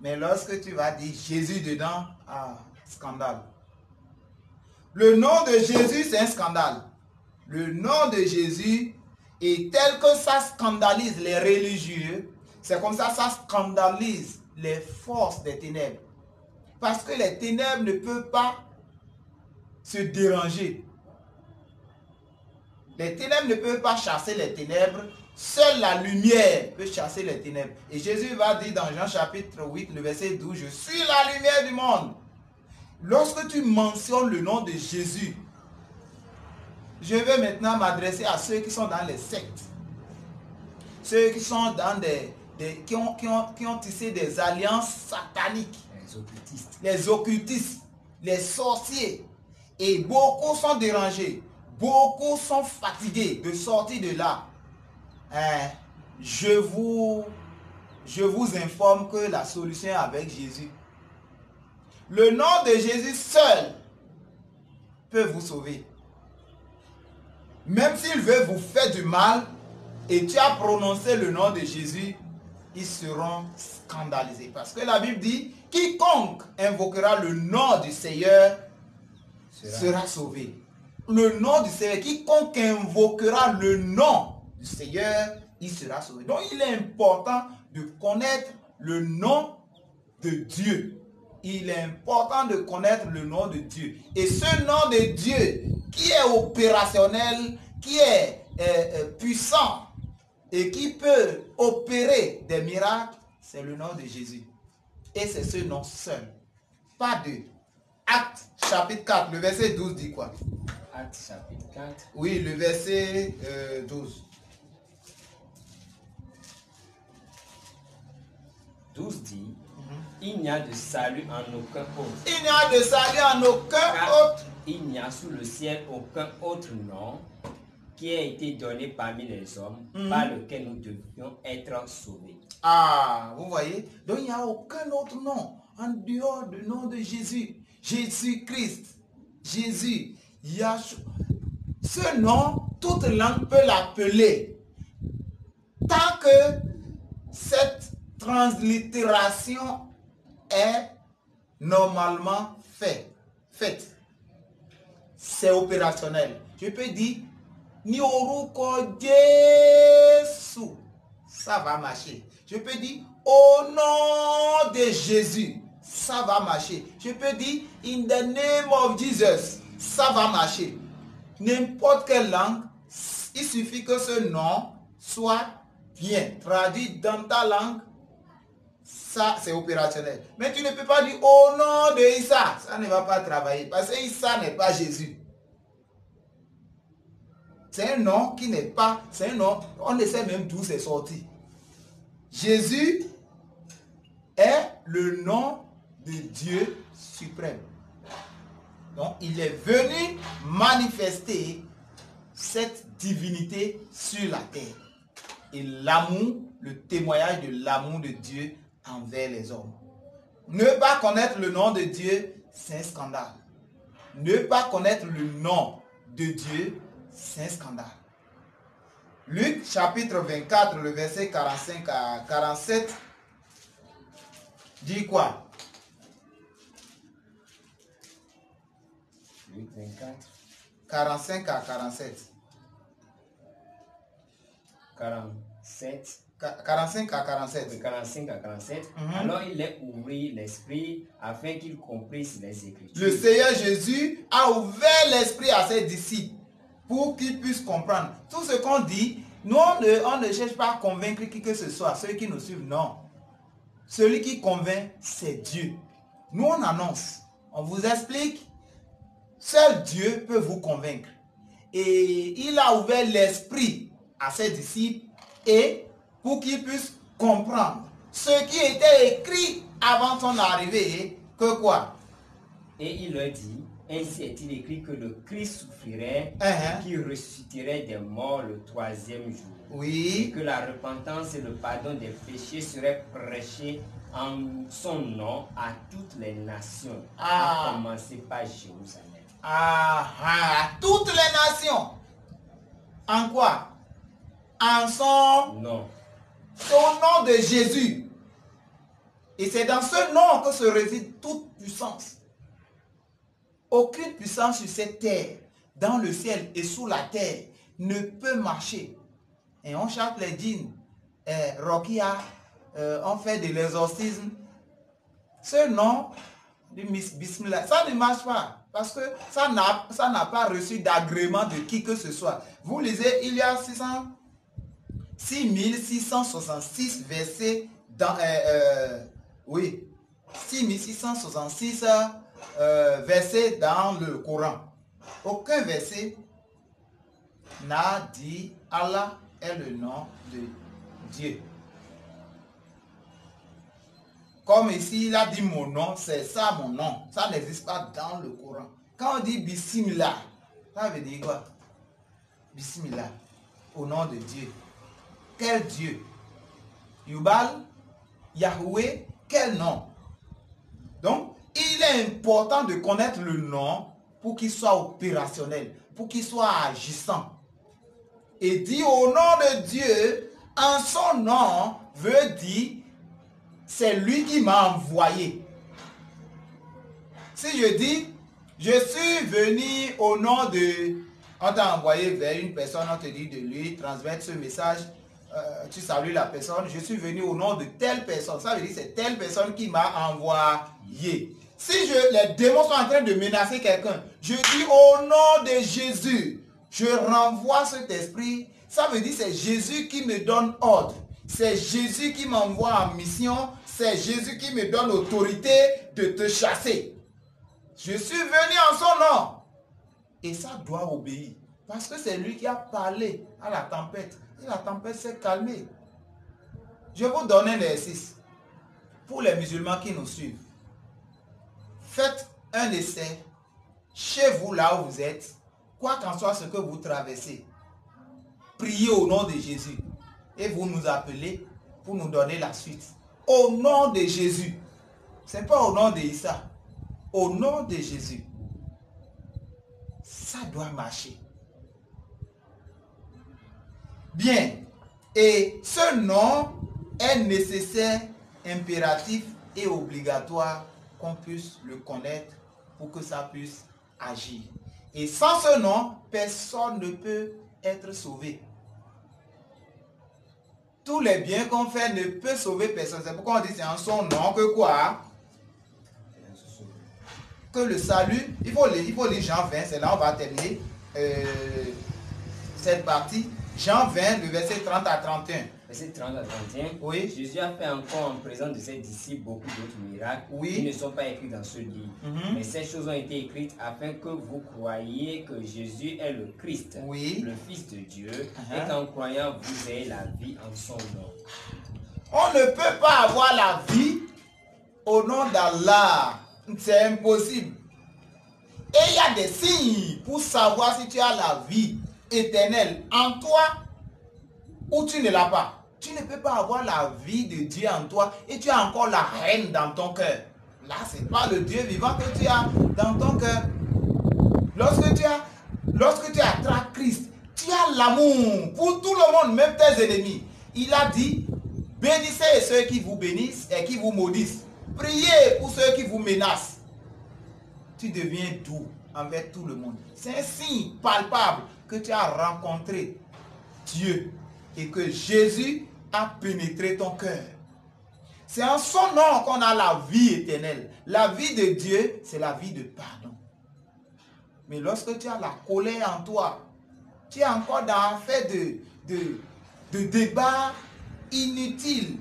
Mais lorsque tu vas dire Jésus dedans, ah, scandale. Le nom de Jésus, c'est un scandale. Le nom de Jésus est tel que ça scandalise les religieux. C'est comme ça scandalise les forces des ténèbres. Parce que les ténèbres ne peuvent pas se déranger. Les ténèbres ne peuvent pas chasser les ténèbres. Seule la lumière peut chasser les ténèbres. Et Jésus va dire dans Jean chapitre 8, le verset 12, je suis la lumière du monde. Lorsque tu mentionnes le nom de Jésus, je vais maintenant m'adresser à ceux qui sont dans les sectes. Ceux qui sont dans qui ont tissé des alliances sataniques. Les occultistes, les sorciers. Et beaucoup sont dérangés. Beaucoup sont fatigués de sortir de là. Je vous informe que la solution est avec Jésus. Le nom de Jésus seul peut vous sauver. Même s'il veut vous faire du mal et tu as prononcé le nom de Jésus, ils seront scandalisés. Parce que la Bible dit, quiconque invoquera le nom du Seigneur sera sauvé. Le nom du Seigneur, quiconque invoquera le nom du Seigneur, il sera sauvé. Donc il est important de connaître le nom de Dieu. Il est important de connaître le nom de Dieu. Et ce nom de Dieu qui est opérationnel, qui est puissant et qui peut opérer des miracles, c'est le nom de Jésus. Et c'est ce nom seul. Pas deux. Actes chapitre 4, le verset 12 dit quoi? Actes chapitre 4. Oui, le verset 12. 12 dit, il n'y a de salut en aucun autre. Il n'y a de salut en aucun autre. Il n'y a sous le ciel aucun autre nom qui a été donné parmi les hommes par lequel nous devions être sauvés. Ah, vous voyez? Donc il n'y a aucun autre nom en dehors du nom de Jésus. Jésus-Christ. Jésus. Yahshua. Ce nom, toute langue peut l'appeler. Tant que cette translittération est normalement faite. C'est opérationnel. Je peux dire Nioruko Jésus. Ça va marcher. Je peux dire au nom de Jésus. Ça va marcher. Je peux dire in the name of Jesus. Ça va marcher. N'importe quelle langue, il suffit que ce nom soit bien traduit dans ta langue. Ça, c'est opérationnel. Mais tu ne peux pas dire au nom de Issa. Ça ne va pas travailler. Parce que Issa n'est pas Jésus. C'est un nom qui n'est pas... C'est un nom... On ne sait même d'où c'est sorti. Jésus est le nom de Dieu suprême. Donc, il est venu manifester cette divinité sur la terre. Et l'amour, le témoignage de l'amour de Dieu envers les hommes. Ne pas connaître le nom de Dieu, c'est un scandale. Ne pas connaître le nom de Dieu, c'est un scandale. Luc chapitre 24, le verset 45 à 47, dit quoi? Luc 24, 45 à 47. 47. 45 à 47. De 45 à 47. Alors il leur ouvrit l'esprit afin qu'ils comprissent les Écritures. Le Seigneur Jésus a ouvert l'esprit à ses disciples pour qu'ils puissent comprendre. Tout ce qu'on dit, nous on ne cherche pas à convaincre qui que ce soit, ceux qui nous suivent, non. Celui qui convainc, c'est Dieu. Nous on annonce, on vous explique, seul Dieu peut vous convaincre. Et il a ouvert l'esprit à ses disciples et pour qu'ils puissent comprendre ce qui était écrit avant son arrivée, que quoi? Et il leur dit, ainsi est-il écrit que le Christ souffrirait, qui ressusciterait des morts le troisième jour. Oui. Et que la repentance et le pardon des péchés seraient prêchés en son nom à toutes les nations, à commencer par Jérusalem. Toutes les nations. En quoi? En son nom. Au nom de Jésus. Et c'est dans ce nom que se réside toute puissance. Aucune puissance sur cette terre, dans le ciel et sous la terre, ne peut marcher. Et on chante les djinns. Rokia, on fait de l'exorcisme. Ce nom, Bismillah, ça ne marche pas. Parce que ça n'a pas reçu d'agrément de qui que ce soit. Vous lisez, il y a 6666 versets dans... 6666 versets dans le Coran. Aucun verset n'a dit Allah est le nom de Dieu. Comme ici, il a dit mon nom, c'est ça mon nom. Ça n'existe pas dans le Coran. Quand on dit Bismillah, ça veut dire quoi? Bismillah, au nom de Dieu. Quel Dieu? Yubal, Yahweh, quel nom? Donc, il est important de connaître le nom pour qu'il soit opérationnel, pour qu'il soit agissant. Et dire au nom de Dieu, en son nom, veut dire c'est lui qui m'a envoyé. Si je dis, je suis venu au nom de... On t'a envoyé vers une personne, on te dit de lui transmettre ce message, tu salues la personne, je suis venu au nom de telle personne. Ça veut dire que c'est telle personne qui m'a envoyé. Si les démons sont en train de menacer quelqu'un, je dis au nom de Jésus, je renvoie cet esprit. Ça veut dire que c'est Jésus qui me donne ordre. C'est Jésus qui m'envoie en mission. C'est Jésus qui me donne l'autorité de te chasser. Je suis venu en son nom. Et ça doit obéir. Parce que c'est lui qui a parlé à la tempête. Et la tempête s'est calmée. Je vais vous donner un exercice. Pour les musulmans qui nous suivent. Faites un essai. Chez vous, là où vous êtes. Quoi qu'en soit ce que vous traversez. Priez au nom de Jésus. Et vous nous appelez pour nous donner la suite. Au nom de Jésus. Ce n'est pas au nom d'Issa. Au nom de Jésus. Ça doit marcher. Bien. Et ce nom est nécessaire, impératif et obligatoire qu'on puisse le connaître pour que ça puisse agir. Et sans ce nom, personne ne peut être sauvé. Tous les biens qu'on fait ne peut sauver personne. C'est pourquoi on dit c'est en son nom que quoi? Que le salut, il faut lire Jean 20, c'est là on va terminer cette partie. Jean 20, le verset 30 à 31. Verset 30 à 31. Oui. Jésus a fait encore en présence de ses disciples beaucoup d'autres miracles qui ne sont pas écrits dans ce livre. Mais ces choses ont été écrites afin que vous croyiez que Jésus est le Christ, le Fils de Dieu, et qu'en croyant vous ayez la vie en son nom. On ne peut pas avoir la vie au nom d'Allah. C'est impossible. Et il y a des signes pour savoir si tu as la vie éternelle en toi ou tu ne l'as pas. Tu ne peux pas avoir la vie de Dieu en toi et tu as encore la haine dans ton cœur. Là, ce n'est pas le Dieu vivant que tu as dans ton cœur. Lorsque tu attrapes Christ, Tu as l'amour pour tout le monde, même tes ennemis. Il a dit, bénissez ceux qui vous bénissent et qui vous maudissent. Priez pour ceux qui vous menacent. Tu deviens doux envers tout le monde. C'est un signe palpable que tu as rencontré Dieu et que Jésus a pénétré ton cœur. C'est en son nom qu'on a la vie éternelle. La vie de Dieu, c'est la vie de pardon. Mais lorsque tu as la colère en toi, tu es encore dans un fait de débat inutile.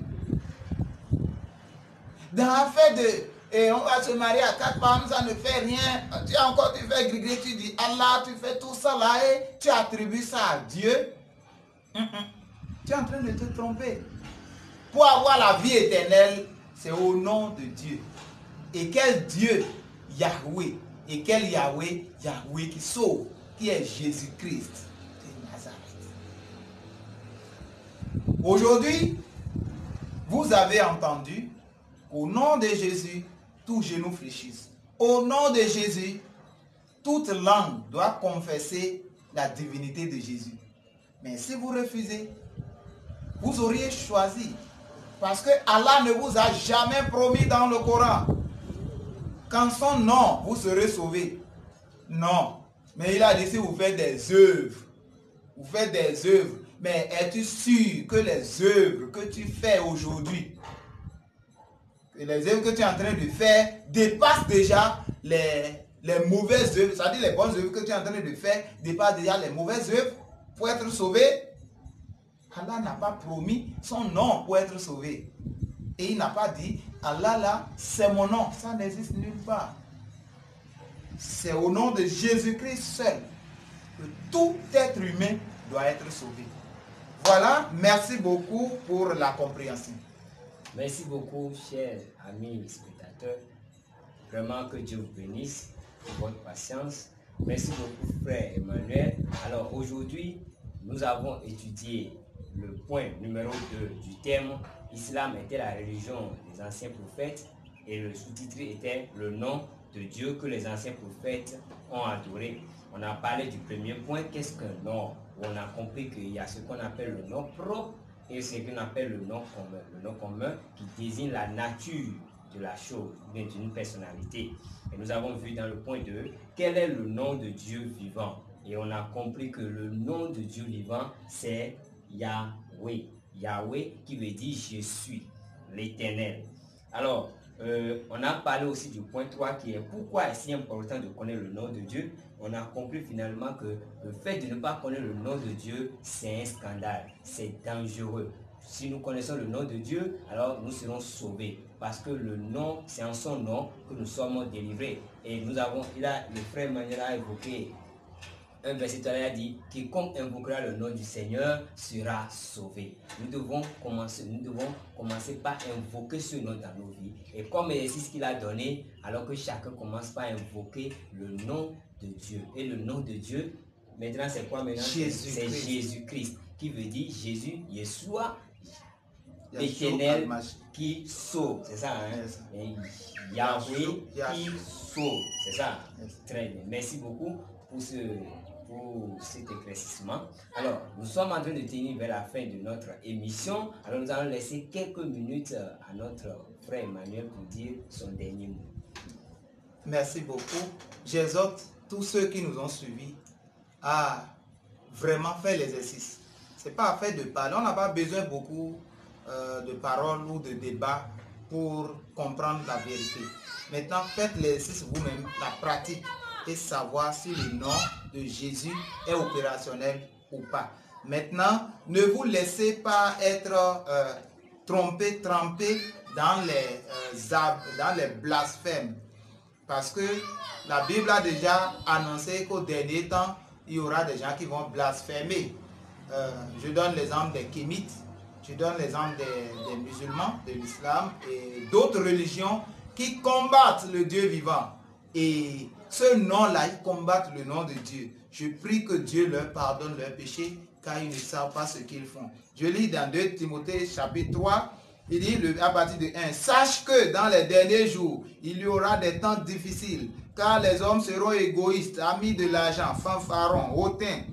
Dans un fait de on va se marier à 4 femmes, ça ne fait rien. Tu as encore, tu fais grigrer, tu dis Allah, tu fais tout ça là et tu attribues ça à Dieu. Tu es en train de te tromper. Pour avoir la vie éternelle, c'est au nom de Dieu. Et quel Dieu? Yahweh. Et quel Yahweh? Yahweh qui sauve, qui est Jésus-Christ de Nazareth. Aujourd'hui, vous avez entendu qu'au nom de Jésus, tous genoux fléchissent. Au nom de Jésus, toute langue doit confesser la divinité de Jésus. Mais si vous refusez, vous auriez choisi. Parce que Allah ne vous a jamais promis dans le Coran qu'en son nom, vous serez sauvés. Non. Mais il a dit si vous faites des œuvres. Vous faites des œuvres. Mais es-tu sûr que les œuvres que tu fais aujourd'hui, que les œuvres que tu es en train de faire dépassent déjà les mauvaises œuvres, c'est-à-dire les bonnes œuvres que tu es en train de faire dépassent déjà les mauvaises œuvres pour être sauvé? Allah n'a pas promis son nom pour être sauvé. Et il n'a pas dit, Allah là, c'est mon nom. Ça n'existe nulle part. C'est au nom de Jésus-Christ seul que tout être humain doit être sauvé. Voilà, merci beaucoup pour la compréhension. Merci beaucoup, chers amis spectateurs. Vraiment que Dieu vous bénisse pour votre patience. Merci beaucoup, frère Emmanuel. Alors aujourd'hui, nous avons étudié le point numéro 2 du thème « Islam était la religion des anciens prophètes » et le sous-titre était « Le nom de Dieu que les anciens prophètes ont adoré ». On a parlé du premier point, qu'est-ce qu'un nom? On a compris qu'il y a ce qu'on appelle le nom propre et ce qu'on appelle le nom commun. Le nom commun qui désigne la nature de la chose, bien d'une personnalité. Et nous avons vu dans le point 2, quel est le nom de Dieu vivant? Et on a compris que le nom de Dieu vivant, c'est Yahweh. Yahweh qui veut dire je suis, l'éternel. Alors, on a parlé aussi du point 3 qui est pourquoi est-ce si important de connaître le nom de Dieu. On a compris finalement que le fait de ne pas connaître le nom de Dieu, c'est un scandale, c'est dangereux. Si nous connaissons le nom de Dieu, alors nous serons sauvés. Parce que le nom, c'est en son nom que nous sommes délivrés. Et nous avons, le frère Manuel a évoqué un verset qui a dit « Quiconque invoquera le nom du Seigneur sera sauvé ». Nous devons commencer par invoquer ce nom dans nos vies. Et comme exercice qu'il a donné, alors que chacun commence par invoquer le nom de Dieu. Et le nom de Dieu, maintenant c'est quoi maintenant? C'est Jésus-Christ, qui veut dire Jésus, Yeshua, l'éternel qui sauve. C'est ça, hein? Yes. Et Yahweh qui sauve. C'est ça? Yes. Très bien. Merci beaucoup pour cet éclaircissement. Alors, nous sommes en train de tenir vers la fin de notre émission. Alors, nous allons laisser quelques minutes à notre frère Emmanuel pour dire son dernier mot. Merci beaucoup. J'exhorte tous ceux qui nous ont suivis à vraiment faire l'exercice. Ce n'est pas affaire de parler. On n'a pas besoin beaucoup de paroles ou de débats pour comprendre la vérité. Maintenant, faites l'exercice vous-même, la pratique, et savoir si le nom de Jésus est opérationnel ou pas. Maintenant, ne vous laissez pas être trempé dans les blasphèmes. Parce que la Bible a déjà annoncé qu'au dernier temps, il y aura des gens qui vont blasphémer. Je donne l'exemple des Kémites, je donne l'exemple des musulmans, de l'islam et d'autres religions qui combattent le Dieu vivant. Et ce nom-là, ils combattent le nom de Dieu. Je prie que Dieu leur pardonne leurs péchés, car ils ne savent pas ce qu'ils font. Je lis dans 2 Timothée chapitre 3, il dit à partir de 1, « Sache que dans les derniers jours, il y aura des temps difficiles, car les hommes seront égoïstes, amis de l'argent, fanfarons, hautains,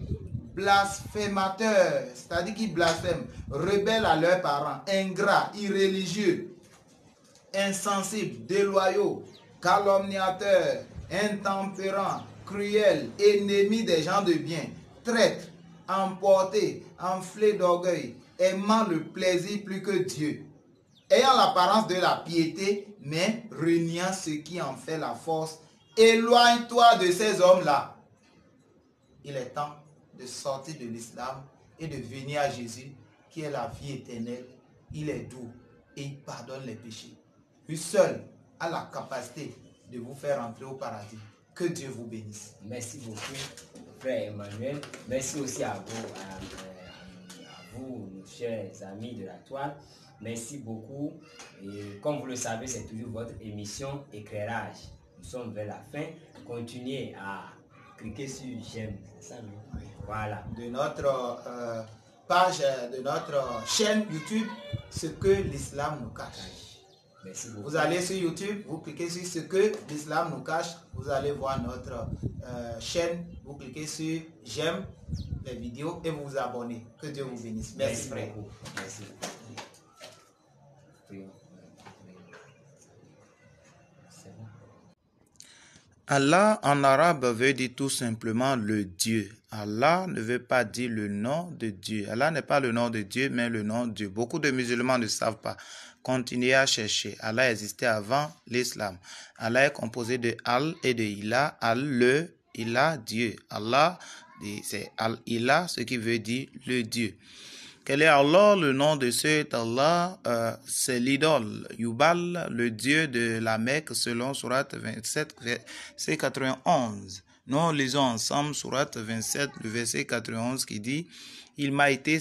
blasphémateurs, c'est-à-dire qui blasphèment, rebelles à leurs parents, ingrats, irréligieux, insensibles, déloyaux, calomniateurs, intempérants, cruels, ennemis des gens de bien, traîtres, emportés, enflés d'orgueil, aimant le plaisir plus que Dieu, ayant l'apparence de la piété, mais reniant ce qui en fait la force. Éloigne-toi de ces hommes-là. Il est temps de sortir de l'islam et de venir à Jésus, qui est la vie éternelle. Il est doux et il pardonne les péchés. Lui seul a la capacité de vous faire entrer au paradis. Que Dieu vous bénisse. Merci beaucoup, frère Emmanuel. Merci aussi à vous, nos chers amis de la toile. Merci beaucoup. Et comme vous le savez, c'est toujours votre émission Éclairage. Nous sommes vers la fin. Continuez à cliquer sur j'aime. C'est ça, non? Oui. Voilà. De notre page, de notre chaîne YouTube, ce que l'islam nous cache. Merci beaucoup. Vous allez sur YouTube, vous cliquez sur ce que l'islam nous cache, vous allez voir notre chaîne, vous cliquez sur j'aime les vidéos et vous vous abonnez. Que Dieu vous bénisse. Merci, frère. Beaucoup. Merci. Allah en arabe veut dire tout simplement le Dieu. Allah ne veut pas dire le nom de Dieu. Allah n'est pas le nom de Dieu, mais le nom de Dieu. Beaucoup de musulmans ne savent pas. Continuez à chercher. Allah existait avant l'islam. Allah est composé de Al et de Ilah. Al, le, Ilah, Dieu. Allah, c'est Al-Ilah, ce qui veut dire le Dieu. Quel est Allah? Le nom de cet Allah, c'est l'idole. Yubal, le Dieu de la Mecque, selon Surat 27, verset 91. Nous lisons ensemble Surat 27, le verset 91 qui dit: il m'a été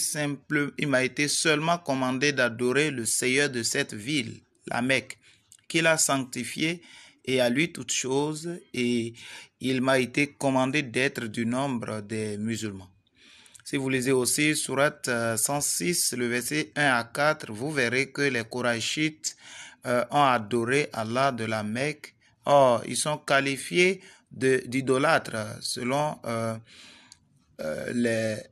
seulement commandé d'adorer le Seigneur de cette ville, la Mecque, qu'il a sanctifié, et à lui toute chose, et il m'a été commandé d'être du nombre des musulmans. Si vous lisez aussi Surat 106, le verset 1 à 4, vous verrez que les Korachites ont adoré Allah de la Mecque. Or, ils sont qualifiés d'idolâtres selon les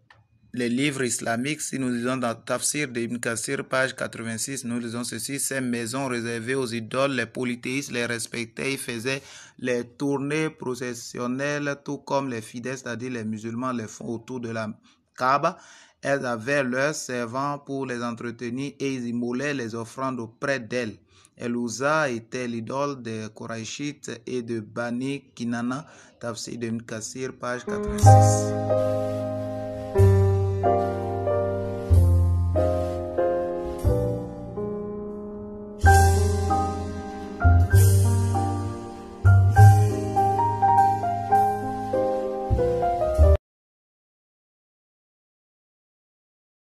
livres islamiques. Si nous lisons dans Tafsir d'Ibn Kathir, page 86, nous lisons ceci: ces maisons réservées aux idoles, les polythéistes les respectaient, ils faisaient les tournées processionnelles, tout comme les fidèles, c'est-à-dire les musulmans, les font autour de la Kaaba. Elles avaient leurs servants pour les entretenir et ils immolaient les offrandes auprès d'elles. El-Uzza était l'idole des Korachites et de Bani Kinana. Tafsir d'Ibn Kathir, page 86.